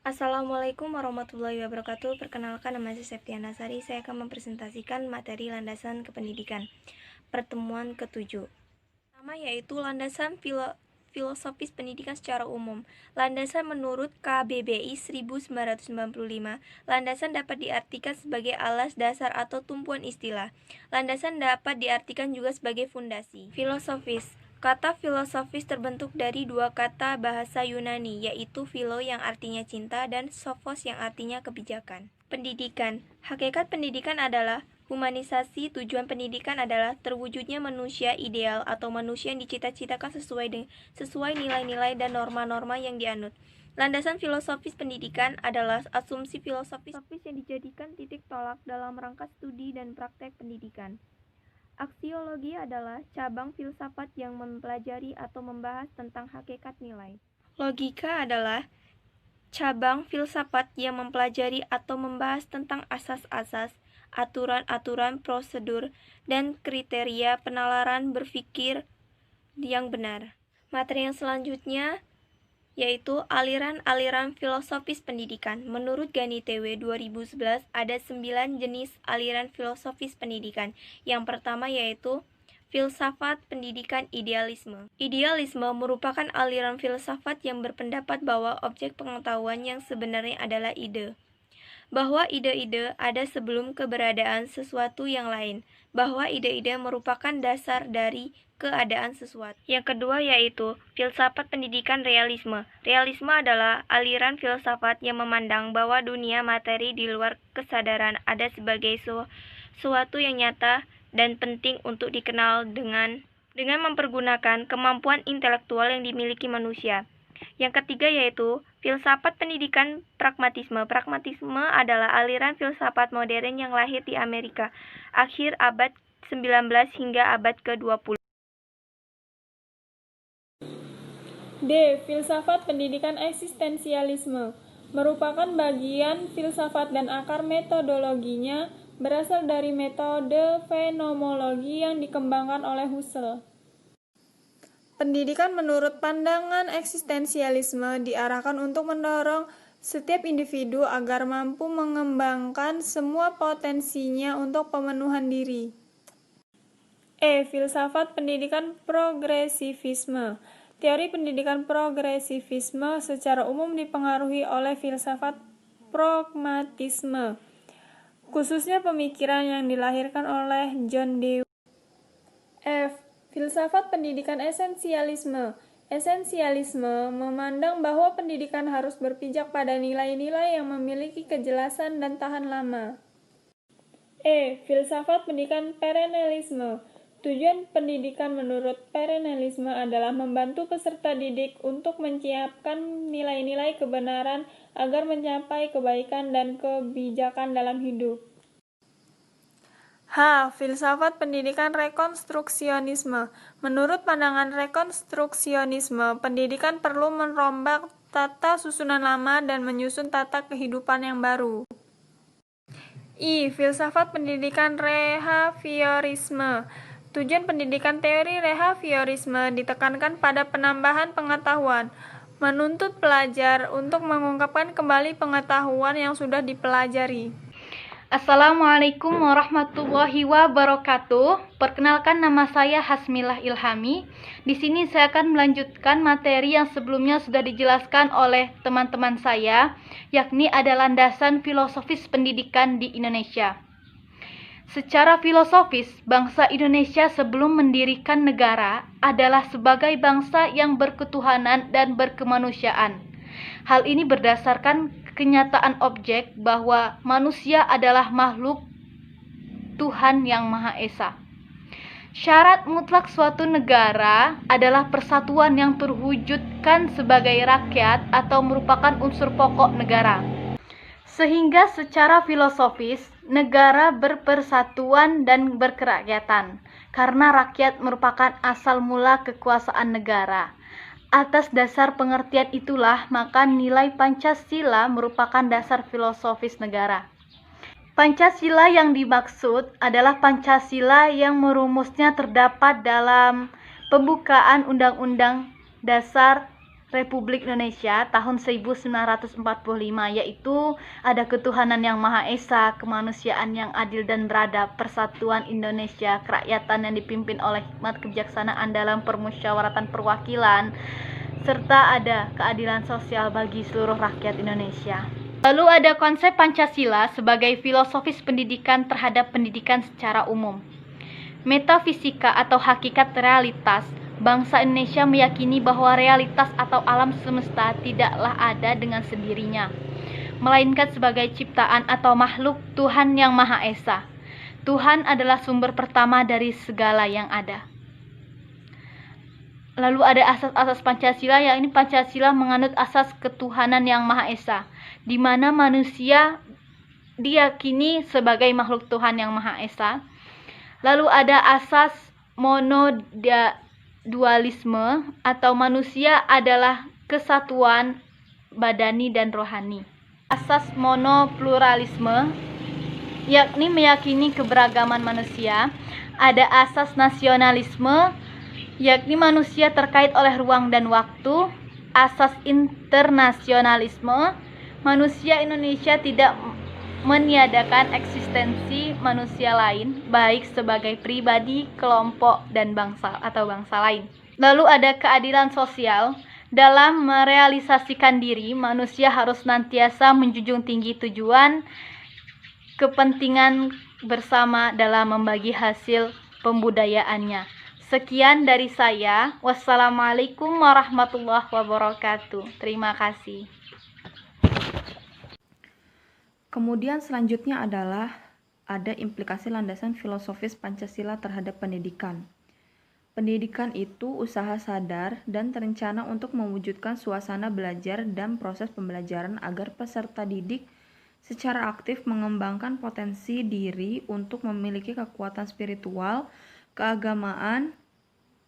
Assalamualaikum warahmatullahi wabarakatuh. Perkenalkan, nama saya Septiana Sari. Saya akan mempresentasikan materi landasan kependidikan pertemuan ke-7. Pertama yaitu landasan filosofis pendidikan secara umum. Landasan menurut KBBI 1995, landasan dapat diartikan sebagai alas dasar atau tumpuan istilah. Landasan dapat diartikan juga sebagai fondasi. Filosofis. Kata filosofis terbentuk dari dua kata bahasa Yunani, yaitu philo yang artinya cinta dan sophos yang artinya kebijakan. Pendidikan. Hakikat pendidikan adalah humanisasi. Tujuan pendidikan adalah terwujudnya manusia ideal atau manusia yang dicita-citakan sesuai nilai-nilai dan norma-norma yang dianut. Landasan filosofis pendidikan adalah asumsi filosofis yang dijadikan titik tolak dalam rangka studi dan praktek pendidikan. Aksiologi adalah cabang filsafat yang mempelajari atau membahas tentang hakikat nilai. Logika adalah cabang filsafat yang mempelajari atau membahas tentang asas-asas, aturan-aturan, prosedur, dan kriteria penalaran berpikir yang benar. Materi yang selanjutnya yaitu aliran-aliran filosofis pendidikan. Menurut Gani TW 2011, ada 9 jenis aliran filosofis pendidikan. Yang pertama yaitu filsafat pendidikan idealisme. Idealisme merupakan aliran filsafat yang berpendapat bahwa objek pengetahuan yang sebenarnya adalah ide. Bahwa ide-ide ada sebelum keberadaan sesuatu yang lain. Bahwa ide-ide merupakan dasar dari keadaan sesuatu. Yang kedua yaitu filsafat pendidikan realisme. Realisme adalah aliran filsafat yang memandang bahwa dunia materi di luar kesadaran ada sebagai sesuatu yang nyata dan penting untuk dikenal dengan mempergunakan kemampuan intelektual yang dimiliki manusia. Yang ketiga yaitu filsafat pendidikan pragmatisme. Pragmatisme adalah aliran filsafat modern yang lahir di Amerika akhir abad 19 hingga abad ke-20. D. Filsafat pendidikan eksistensialisme merupakan bagian filsafat dan akar metodologinya berasal dari metode fenomenologi yang dikembangkan oleh Husserl. Pendidikan menurut pandangan eksistensialisme diarahkan untuk mendorong setiap individu agar mampu mengembangkan semua potensinya untuk pemenuhan diri. E. Filsafat pendidikan progresivisme. Teori pendidikan progresivisme secara umum dipengaruhi oleh filsafat pragmatisme, khususnya pemikiran yang dilahirkan oleh John Dewey. F. Filsafat pendidikan esensialisme. Esensialisme memandang bahwa pendidikan harus berpijak pada nilai-nilai yang memiliki kejelasan dan tahan lama. E. Filsafat pendidikan perennialisme. Tujuan pendidikan menurut perennialisme adalah membantu peserta didik untuk menyiapkan nilai-nilai kebenaran agar mencapai kebaikan dan kebijakan dalam hidup. H. Filsafat pendidikan rekonstruksionisme. Menurut pandangan rekonstruksionisme, pendidikan perlu merombak tata susunan lama dan menyusun tata kehidupan yang baru. I. Filsafat pendidikan behaviorisme. Tujuan pendidikan teori behaviorisme ditekankan pada penambahan pengetahuan, menuntut pelajar untuk mengungkapkan kembali pengetahuan yang sudah dipelajari. Assalamualaikum warahmatullahi wabarakatuh. Perkenalkan, nama saya Hasmilah Ilhami. Di sini saya akan melanjutkan materi yang sebelumnya sudah dijelaskan oleh teman-teman saya, yakni ada landasan filosofis pendidikan di Indonesia. Secara filosofis, bangsa Indonesia sebelum mendirikan negara adalah sebagai bangsa yang berketuhanan dan berkemanusiaan. Hal ini berdasarkan kenyataan objek bahwa manusia adalah makhluk Tuhan yang Maha Esa. Syarat mutlak suatu negara adalah persatuan yang terwujudkan sebagai rakyat atau merupakan unsur pokok negara. Sehingga secara filosofis, negara berpersatuan dan berkerakyatan, karena rakyat merupakan asal mula kekuasaan negara. Atas dasar pengertian itulah, maka nilai Pancasila merupakan dasar filosofis negara. Pancasila yang dimaksud adalah Pancasila yang merumusnya terdapat dalam pembukaan Undang-Undang Dasar Republik Indonesia tahun 1945, yaitu ada ketuhanan yang Maha Esa, kemanusiaan yang adil dan beradab, persatuan Indonesia, kerakyatan yang dipimpin oleh hikmat kebijaksanaan dalam permusyawaratan perwakilan, serta ada keadilan sosial bagi seluruh rakyat Indonesia. Lalu ada konsep Pancasila sebagai filosofis pendidikan terhadap pendidikan secara umum. Metafisika atau hakikat realitas. Bangsa Indonesia meyakini bahwa realitas atau alam semesta tidaklah ada dengan sendirinya, melainkan sebagai ciptaan atau makhluk Tuhan yang Maha Esa. Tuhan adalah sumber pertama dari segala yang ada. Lalu ada asas-asas Pancasila, yakni Pancasila menganut asas ketuhanan yang Maha Esa, di mana manusia diyakini sebagai makhluk Tuhan yang Maha Esa. Lalu ada asas monodualisme atau manusia adalah kesatuan badani dan rohani. Asas monopluralisme yakni meyakini keberagaman manusia. Ada asas nasionalisme yakni manusia terkait oleh ruang dan waktu. Asas internasionalisme, manusia Indonesia tidak meniadakan eksistensi manusia lain, baik sebagai pribadi, kelompok, dan bangsa atau bangsa lain. Lalu ada keadilan sosial. Dalam merealisasikan diri, manusia harus senantiasa menjunjung tinggi tujuan kepentingan bersama dalam membagi hasil pembudayaannya. Sekian dari saya. Wassalamualaikum warahmatullahi wabarakatuh. Terima kasih. Kemudian selanjutnya adalah ada implikasi landasan filosofis Pancasila terhadap pendidikan. Pendidikan itu usaha sadar dan terencana untuk mewujudkan suasana belajar dan proses pembelajaran agar peserta didik secara aktif mengembangkan potensi diri untuk memiliki kekuatan spiritual, keagamaan,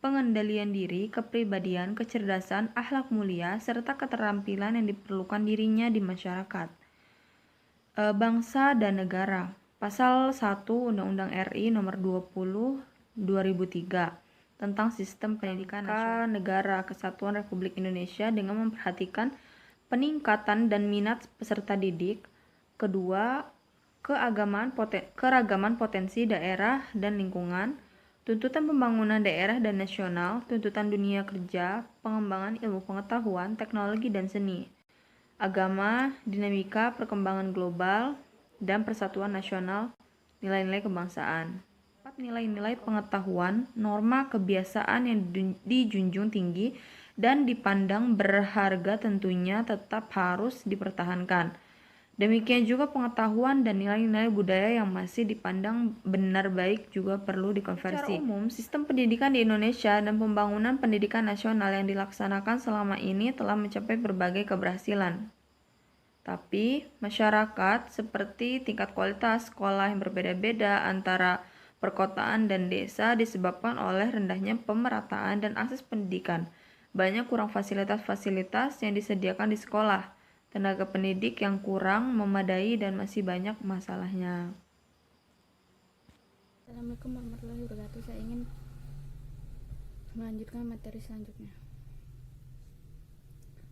pengendalian diri, kepribadian, kecerdasan, akhlak mulia, serta keterampilan yang diperlukan dirinya di masyarakat. Bangsa dan negara. Pasal 1 Undang-Undang RI Nomor 20 2003 tentang Sistem Pendidikan Nasional Negara Kesatuan Republik Indonesia dengan memperhatikan peningkatan dan minat peserta didik. Kedua, keragaman potensi daerah dan lingkungan, tuntutan pembangunan daerah dan nasional, tuntutan dunia kerja, pengembangan ilmu pengetahuan, teknologi dan seni, agama, dinamika perkembangan global, dan persatuan nasional, nilai-nilai kebangsaan. Nilai-nilai pengetahuan, norma kebiasaan yang dijunjung tinggi dan dipandang berharga tentunya tetap harus dipertahankan. Demikian juga pengetahuan dan nilai-nilai budaya yang masih dipandang benar baik juga perlu dikonversi. Secara umum, sistem pendidikan di Indonesia dan pembangunan pendidikan nasional yang dilaksanakan selama ini telah mencapai berbagai keberhasilan. Tapi, masyarakat seperti tingkat kualitas sekolah yang berbeda-beda antara perkotaan dan desa disebabkan oleh rendahnya pemerataan dan akses pendidikan. Banyak kurang fasilitas-fasilitas yang disediakan di sekolah, tenaga pendidik yang kurang memadai dan masih banyak masalahnya. Assalamualaikum warahmatullahi wabarakatuh. Saya ingin melanjutkan materi selanjutnya.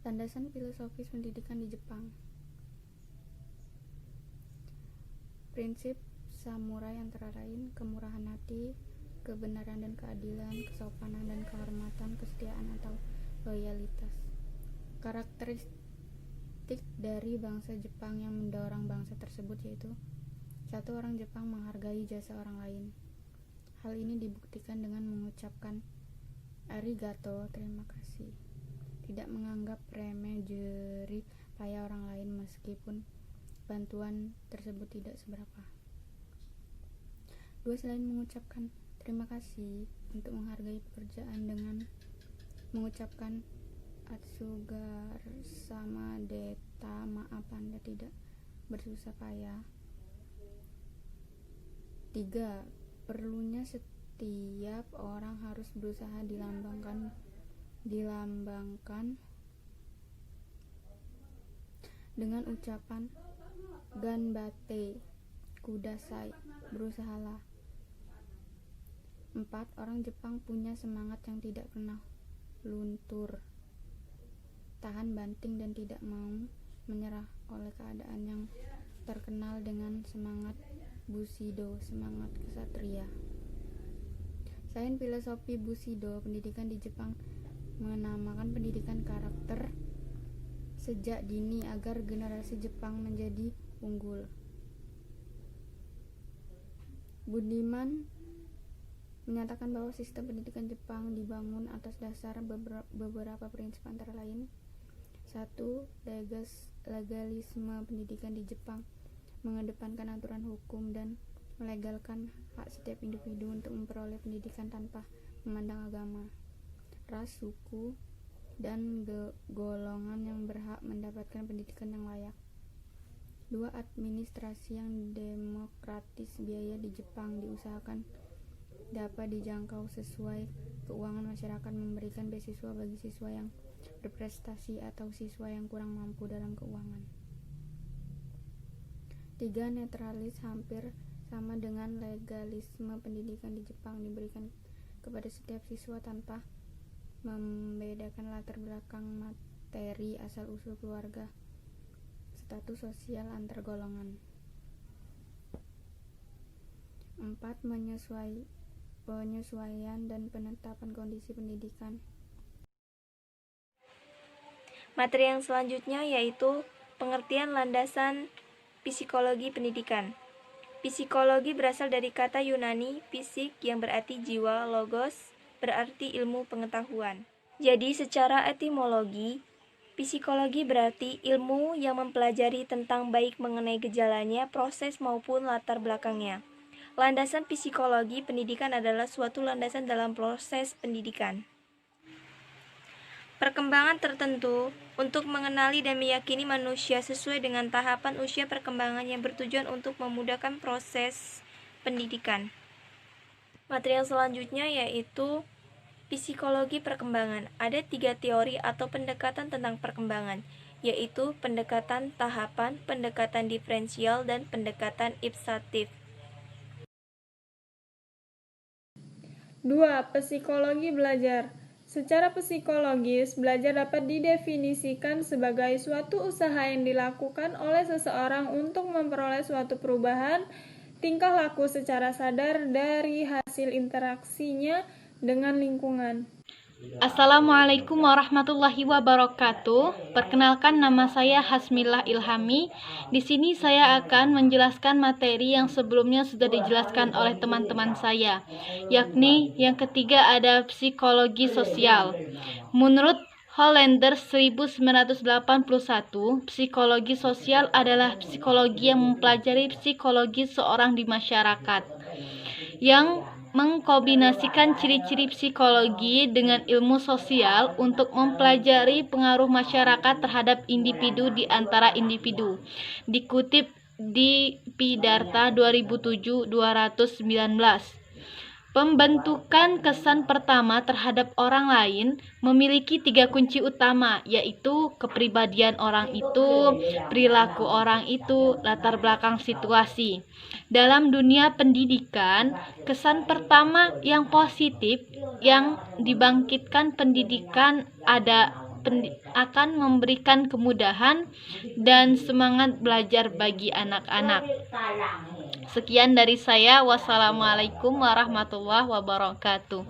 Landasan filosofis pendidikan di Jepang. Prinsip samurai antara lain kemurahan hati, kebenaran dan keadilan, kesopanan dan kehormatan, kesetiaan atau loyalitas. Karakteristik dari bangsa Jepang yang mendorong bangsa tersebut yaitu: 1. Orang Jepang menghargai jasa orang lain. Hal ini dibuktikan dengan mengucapkan arigato, terima kasih. Tidak menganggap remeh jerih payah orang lain meskipun bantuan tersebut tidak seberapa. 2. Selain mengucapkan terima kasih, untuk menghargai pekerjaan dengan mengucapkan atsugar sama deta, maaf Anda tidak bersusah payah. 3. Perlunya setiap orang harus berusaha dilambangkan dengan ucapan ganbate kudasai, berusahalah. 4. Orang Jepang punya semangat yang tidak pernah luntur. tahan banting dan tidak mau menyerah oleh keadaan yang terkenal dengan semangat Bushido, semangat kesatria. Selain filosofi Bushido, pendidikan di Jepang menamakan pendidikan karakter sejak dini agar generasi Jepang menjadi unggul. Budiman menyatakan bahwa sistem pendidikan Jepang dibangun atas dasar beberapa prinsip antara lain: 1. Legalisme pendidikan di Jepang mengedepankan aturan hukum dan melegalkan hak setiap individu untuk memperoleh pendidikan tanpa memandang agama, ras, suku, dan golongan yang berhak mendapatkan pendidikan yang layak. 2. Administrasi yang demokratis. Biaya di Jepang diusahakan dapat dijangkau sesuai keuangan masyarakat, memberikan beasiswa bagi siswa yang berprestasi atau siswa yang kurang mampu dalam keuangan. 3. Netralis hampir sama dengan legalisme pendidikan di Jepang, diberikan kepada setiap siswa tanpa membedakan latar belakang materi, asal-usul keluarga, status sosial antar golongan. 4. Penyesuaian dan penetapan kondisi pendidikan. Materi yang selanjutnya yaitu pengertian landasan psikologi pendidikan. Psikologi berasal dari kata Yunani fisik yang berarti jiwa, logos berarti ilmu pengetahuan. Jadi secara etimologi, psikologi berarti ilmu yang mempelajari tentang baik mengenai gejalanya, proses maupun latar belakangnya. Landasan psikologi pendidikan adalah suatu landasan dalam proses pendidikan. Perkembangan tertentu untuk mengenali dan meyakini manusia sesuai dengan tahapan usia perkembangan yang bertujuan untuk memudahkan proses pendidikan. Materi yang selanjutnya yaitu psikologi perkembangan. Ada 3 teori atau pendekatan tentang perkembangan, yaitu pendekatan tahapan, pendekatan diferensial, dan pendekatan ipsatif. 2. Psikologi belajar. Secara psikologis, belajar dapat didefinisikan sebagai suatu usaha yang dilakukan oleh seseorang untuk memperoleh suatu perubahan tingkah laku secara sadar dari hasil interaksinya dengan lingkungan. Assalamualaikum warahmatullahi wabarakatuh. Perkenalkan, nama saya Hasmillah Ilhami. Di sini saya akan menjelaskan materi yang sebelumnya sudah dijelaskan oleh teman-teman saya, yakni yang ketiga ada psikologi sosial. Menurut Hollander 1981, psikologi sosial adalah psikologi yang mempelajari psikologi seorang di masyarakat, yang mengkombinasikan ciri-ciri psikologi dengan ilmu sosial untuk mempelajari pengaruh masyarakat terhadap individu di antara individu. Dikutip di Pidarta 2007-219. Pembentukan kesan pertama terhadap orang lain memiliki 3 kunci utama, yaitu kepribadian orang itu, perilaku orang itu, latar belakang situasi. Dalam dunia pendidikan, kesan pertama yang positif yang dibangkitkan pendidikan akan memberikan kemudahan dan semangat belajar bagi anak-anak. Sekian dari saya. Wassalamualaikum warahmatullahi wabarakatuh.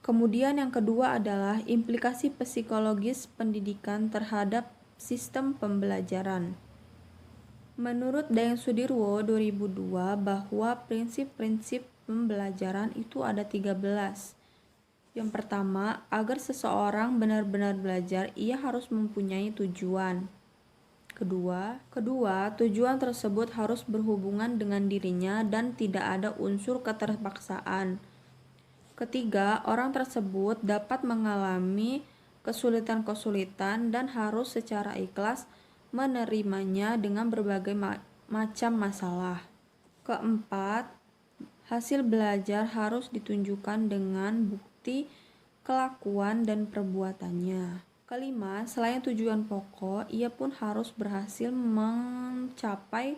Kemudian yang kedua adalah implikasi psikologis pendidikan terhadap sistem pembelajaran. Menurut Daeng Sudirwo 2002 bahwa prinsip-prinsip pembelajaran itu ada 13. Yang pertama, agar seseorang benar-benar belajar, ia harus mempunyai tujuan. Kedua, tujuan tersebut harus berhubungan dengan dirinya dan tidak ada unsur keterpaksaan. Ketiga, orang tersebut dapat mengalami kesulitan-kesulitan dan harus secara ikhlas menerimanya dengan berbagai macam masalah. Keempat, hasil belajar harus ditunjukkan dengan bukti kelakuan dan perbuatannya. Kelima, selain tujuan pokok, ia pun harus berhasil mencapai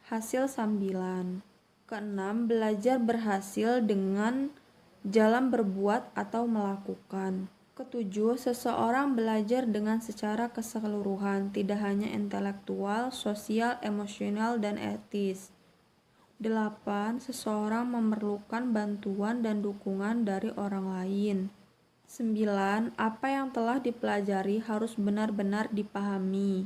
hasil sambilan. Keenam, belajar berhasil dengan jalan berbuat atau melakukan. Ketujuh, seseorang belajar dengan secara keseluruhan, tidak hanya intelektual, sosial, emosional, dan etis. 8. Seseorang memerlukan bantuan dan dukungan dari orang lain. 9. Apa yang telah dipelajari harus benar-benar dipahami.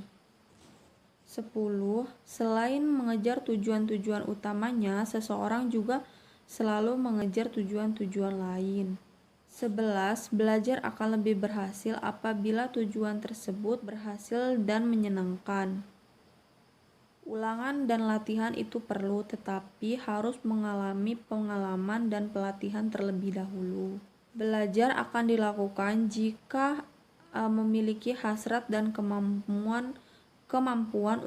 10. Selain mengejar tujuan-tujuan utamanya, seseorang juga selalu mengejar tujuan-tujuan lain. 11. Belajar akan lebih berhasil apabila tujuan tersebut berhasil dan menyenangkan. Ulangan dan latihan itu perlu, tetapi harus mengalami pengalaman dan pelatihan terlebih dahulu. Belajar akan dilakukan jika memiliki hasrat dan kemampuan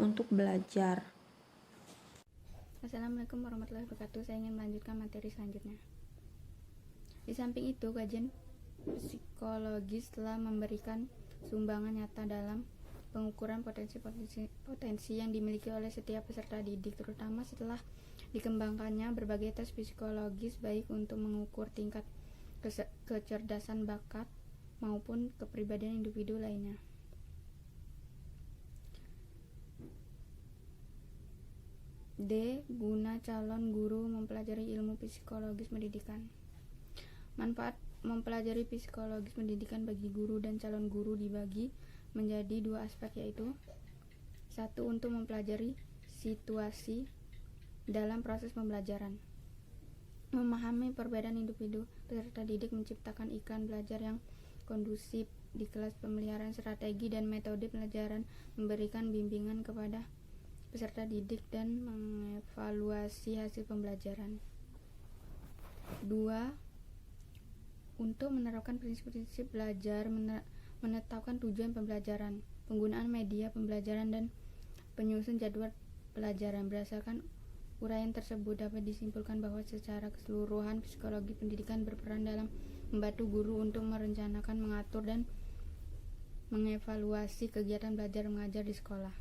untuk belajar. Assalamualaikum warahmatullahi wabarakatuh. Saya ingin melanjutkan materi selanjutnya. Di samping itu, kajian psikologis telah memberikan sumbangan nyata dalam pengukuran potensi yang dimiliki oleh setiap peserta didik, terutama setelah dikembangkannya berbagai tes psikologis baik untuk mengukur tingkat kecerdasan bakat maupun kepribadian individu lainnya. D. Guna calon guru mempelajari ilmu psikologis pendidikan. Manfaat mempelajari psikologis pendidikan bagi guru dan calon guru dibagi menjadi dua aspek, yaitu 1. Untuk mempelajari situasi dalam proses pembelajaran, memahami perbedaan individu peserta didik, menciptakan iklan belajar yang kondusif di kelas, pemeliharaan strategi dan metode pelajaran, memberikan bimbingan kepada peserta didik, dan mengevaluasi hasil pembelajaran. 2. Untuk menerapkan prinsip-prinsip belajar, menetapkan tujuan pembelajaran, penggunaan media pembelajaran, dan penyusun jadwal pelajaran. Berdasarkan uraian tersebut dapat disimpulkan bahwa secara keseluruhan psikologi pendidikan berperan dalam membantu guru untuk merencanakan, mengatur, dan mengevaluasi kegiatan belajar mengajar di sekolah.